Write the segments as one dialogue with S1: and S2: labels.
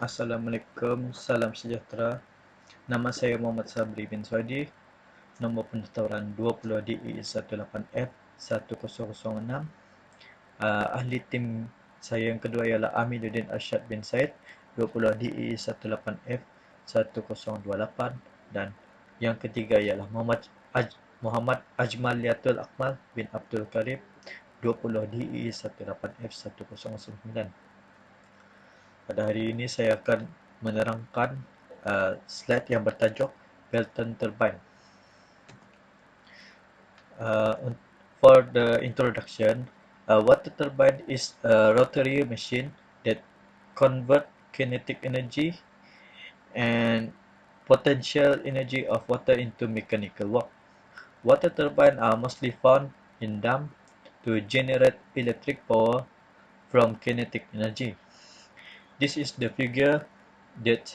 S1: Assalamualaikum, salam sejahtera. Nama saya Muhammad Sabri bin Swadi. Nombor pendaftaran 20 DE18F 1006. Ahli tim saya yang kedua ialah Amiruddin Arsyad bin Said 20 DE18F 1028 dan yang ketiga ialah Muhammad Ajmaliatul Akmal bin Abdul Karim 20 DE18F 109. Pada hari ini saya akan menerangkan slide yang bertajuk Pelton Turbine. For the introduction, a water turbine is a rotary machine that convert kinetic energy and potential energy of water into mechanical work. Water turbines are mostly found in dams to generate electric power from kinetic energy. This is the figure that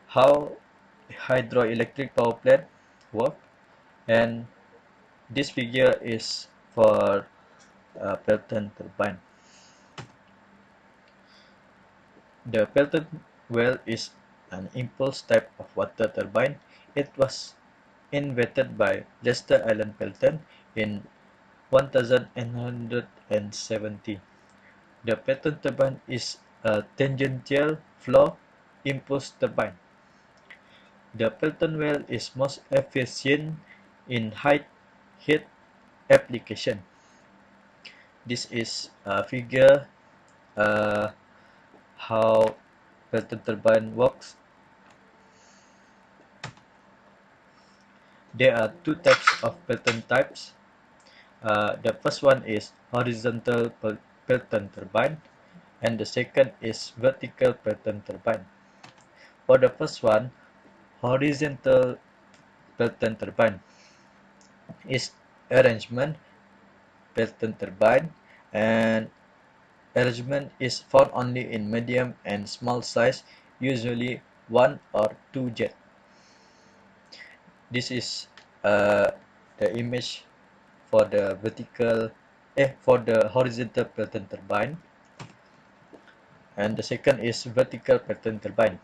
S1: how hydroelectric power plant work, and this figure is for Pelton turbine. The Pelton well is an impulse type of water turbine. It was invented by Lester Allen Pelton in 1870. The Pelton turbine is a tangential flow impulse turbine. The Pelton well is most efficient in high heat application. This is a figure how Pelton turbine works. There are two types of Pelton types. The first one is horizontal Pelton turbine, and the second is vertical Pelton turbine. For the first one, horizontal Pelton turbine is arrangement Pelton turbine, and arrangement is found only in medium and small size, usually 1 or 2 jet. This is the image for the horizontal Pelton turbine, and the second is vertical Pelton turbine.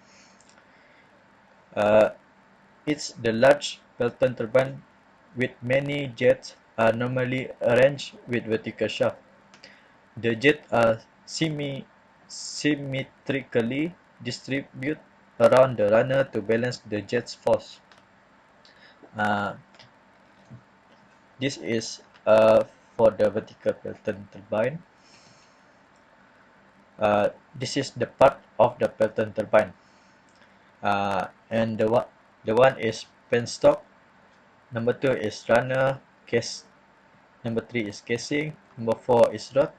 S1: It's the large Pelton turbine with many jets are normally arranged with vertical shaft. The jets are symmetrically distributed around the runner to balance the jet's force. This is for the vertical Pelton turbine. This is the part of the Pelton turbine, and the one is penstock, number 2 is runner, case, number 3 is casing, number 4 is rod,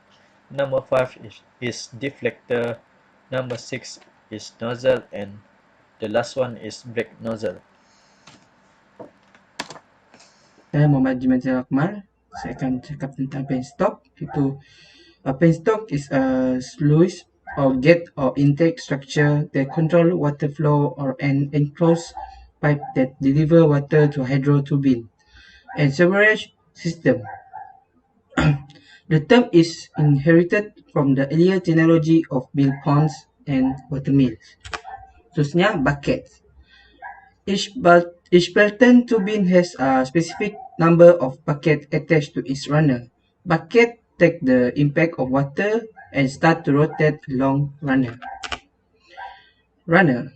S1: number 5 is deflector, number 6 is nozzle, and the last one is brake nozzle.
S2: Saya Muhammad Ajmaliatul Akmal. Saya akan cakap tentang penstock. Penstock is a sluice or gate or intake structure that control water flow or an enclosed pipe that deliver water to hydro turbine and sewerage system. The term is inherited from the earlier terminology of mill ponds and water mills. Seterusnya, buckets. Each Pelton turbine has a specific number of buckets attached to its runner. Bucket take the impact of water and start to rotate along runner. The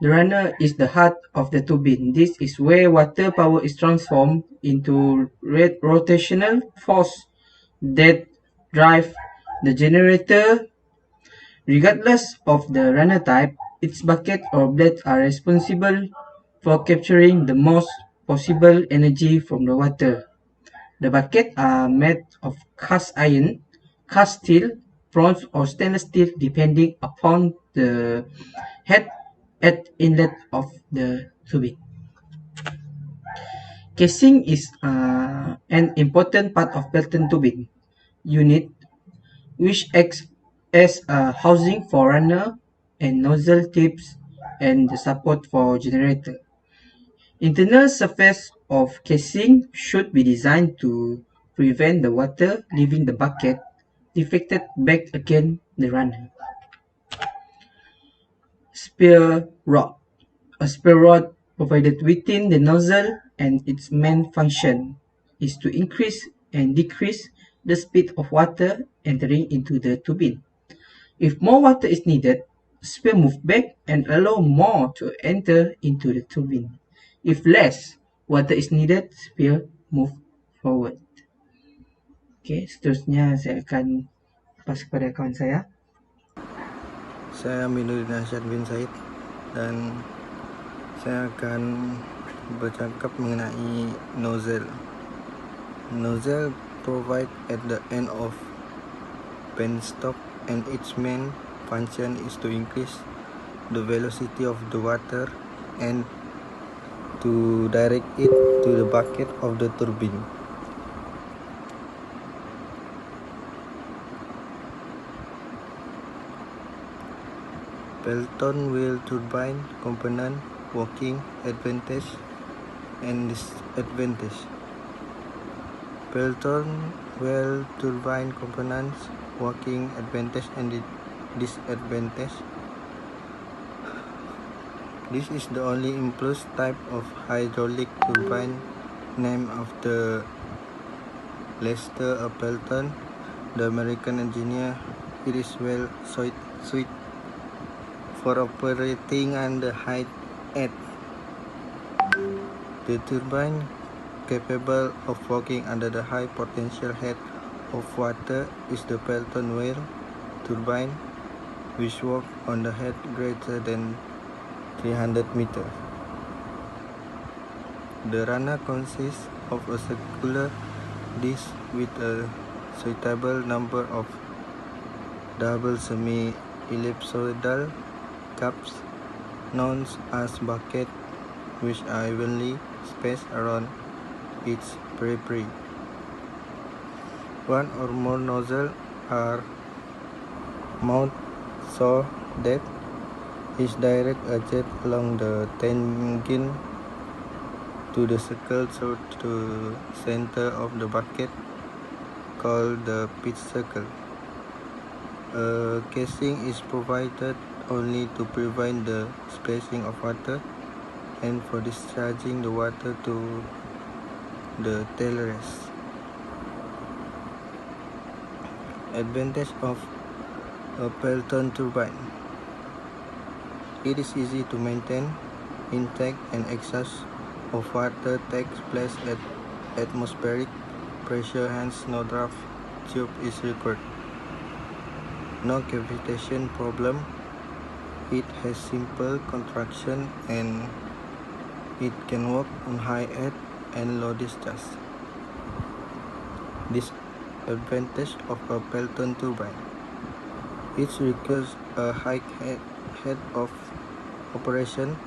S2: runner is the heart of the turbine. This is where water power is transformed into rotational force that drive the generator. Regardless of the runner type, its bucket or blades are responsible for capturing the most possible energy from the water. The buckets are made of cast iron, cast steel, bronze or stainless steel depending upon the head at inlet of the turbine. Casing is an important part of Pelton turbine unit, which acts as a housing for runner and nozzle tips and the support for generator. Internal surface of casing should be designed to prevent the water leaving the bucket deflected back against the runner. spare rod. A spare rod provided within the nozzle, and its main function is to increase and decrease the speed of water entering into the turbine. If more water is needed, spare move back and allow more to enter into the turbine. If less water is needed, spare move forward. Okey, seterusnya saya akan pas kepada kawan saya.
S3: Saya Aminuddin Arsyad bin Said dan saya akan bercakap mengenai nozzle. Nozzle provide at the end of penstock and its main function is to increase the velocity of the water and to direct it to the bucket of the turbine. Pelton wheel turbine component working advantage and disadvantage. Pelton wheel turbine components working advantage and disadvantage. This is the only impulse type of hydraulic turbine named after Lester Pelton, the American engineer. It is well suited for operating under high heat. The turbine capable of working under the high potential head of water is the Pelton wheel turbine, which works on the head greater than 300 meters. The runner consists of a circular disc with a suitable number of double semi-ellipsoidal cups known as buckets, which are evenly spaced around its periphery. One or more nozzles are mounted so that each directs a jet along the tangent to the circle to the center of the bucket, called the pitch circle. A casing is provided only to prevent the splashing of water and for discharging the water to the tail rest. Advantage of a Pelton turbine. It is easy to maintain. Intake and exhaust of water takes place at atmospheric pressure, hence no draft tube is required. No cavitation problem. It has simple contraction and it can work on high head and low discharge. Disadvantage of a Pelton turbine. It requires a high head of operation.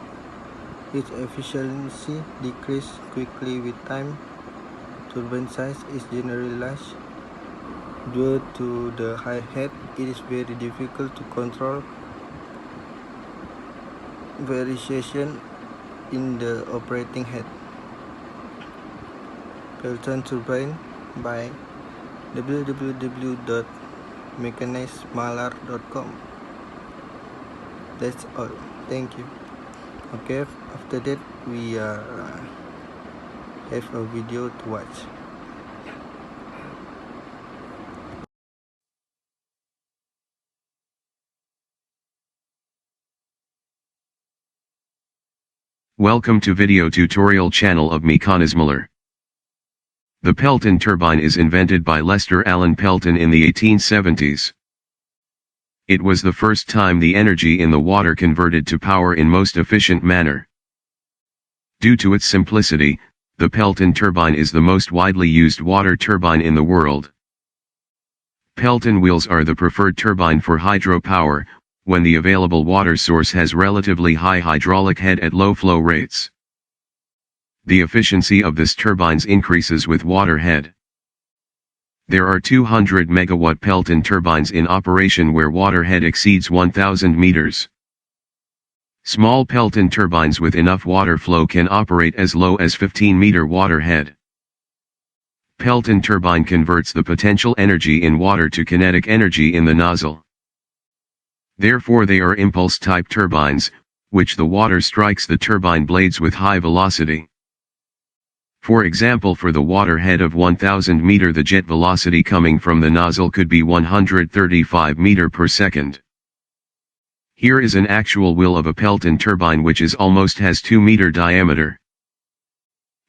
S3: Its efficiency decreases quickly with time. Turbine size is generally large. Due to the high head, it is very difficult to control variation in the operating head. Pelton turbine by www.mechanismalar.com. That's all. Thank you. Okay, after that we have a video to watch.
S4: Welcome to video tutorial channel of Mechanismalar. The Pelton turbine is invented by Lester Allen Pelton in the 1870s. It was the first time the energy in the water converted to power in most efficient manner. Due to its simplicity, the Pelton turbine is the most widely used water turbine in the world. Pelton wheels are the preferred turbine for hydropower, when the available water source has relatively high hydraulic head at low flow rates. The efficiency of this turbines increases with water head. There are 200 megawatt Pelton turbines in operation where water head exceeds 1000 meters. Small Pelton turbines with enough water flow can operate as low as 15-meter water head. Pelton turbine converts the potential energy in water to kinetic energy in the nozzle. Therefore they are impulse-type turbines, which the water strikes the turbine blades with high velocity. For example, for the water head of 1000 meter, the jet velocity coming from the nozzle could be 135 meter per second. Here is an actual wheel of a Pelton turbine which is almost has 2 meter diameter.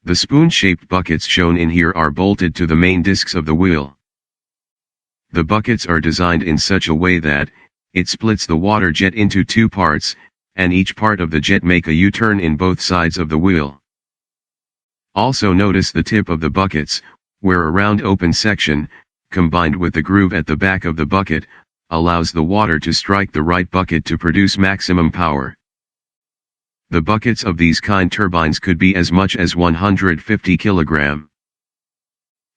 S4: The spoon-shaped buckets shown in here are bolted to the main discs of the wheel. The buckets are designed in such a way that it splits the water jet into two parts, and each part of the jet make a U-turn in both sides of the wheel. Also notice the tip of the buckets, where a round open section, combined with the groove at the back of the bucket, allows the water to strike the right bucket to produce maximum power. The buckets of these kind turbines could be as much as 150 kg.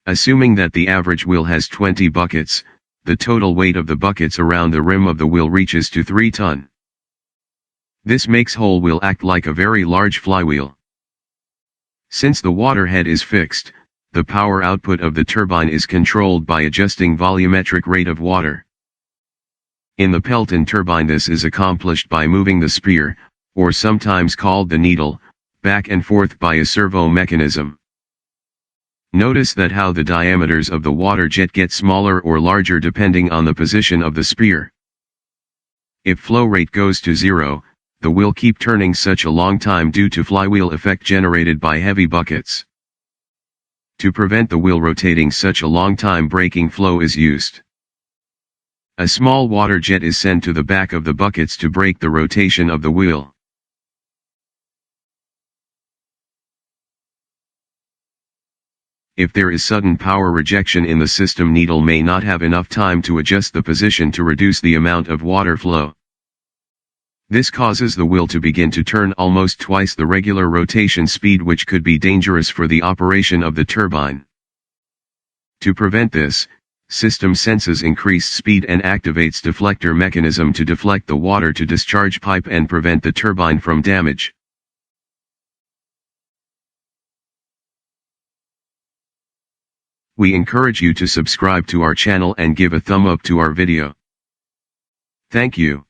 S4: Assuming that the average wheel has 20 buckets, the total weight of the buckets around the rim of the wheel reaches to 3 tons. This makes whole wheel act like a very large flywheel. Since the water head is fixed, the power output of the turbine is controlled by adjusting volumetric rate of water. In the Pelton turbine, this is accomplished by moving the spear, or sometimes called the needle, back and forth by a servo mechanism. Notice that how the diameters of the water jet get smaller or larger depending on the position of the spear. If flow rate goes to 0, the wheel keep turning such a long time due to flywheel effect generated by heavy buckets. To prevent the wheel rotating such a long time, braking flow is used. A small water jet is sent to the back of the buckets to break the rotation of the wheel. If there is sudden power rejection in the system, needle may not have enough time to adjust the position to reduce the amount of water flow. This causes the wheel to begin to turn almost twice the regular rotation speed, which could be dangerous for the operation of the turbine. To prevent this, system senses increased speed and activates deflector mechanism to deflect the water to discharge pipe and prevent the turbine from damage. We encourage you to subscribe to our channel and give a thumb up to our video. Thank you.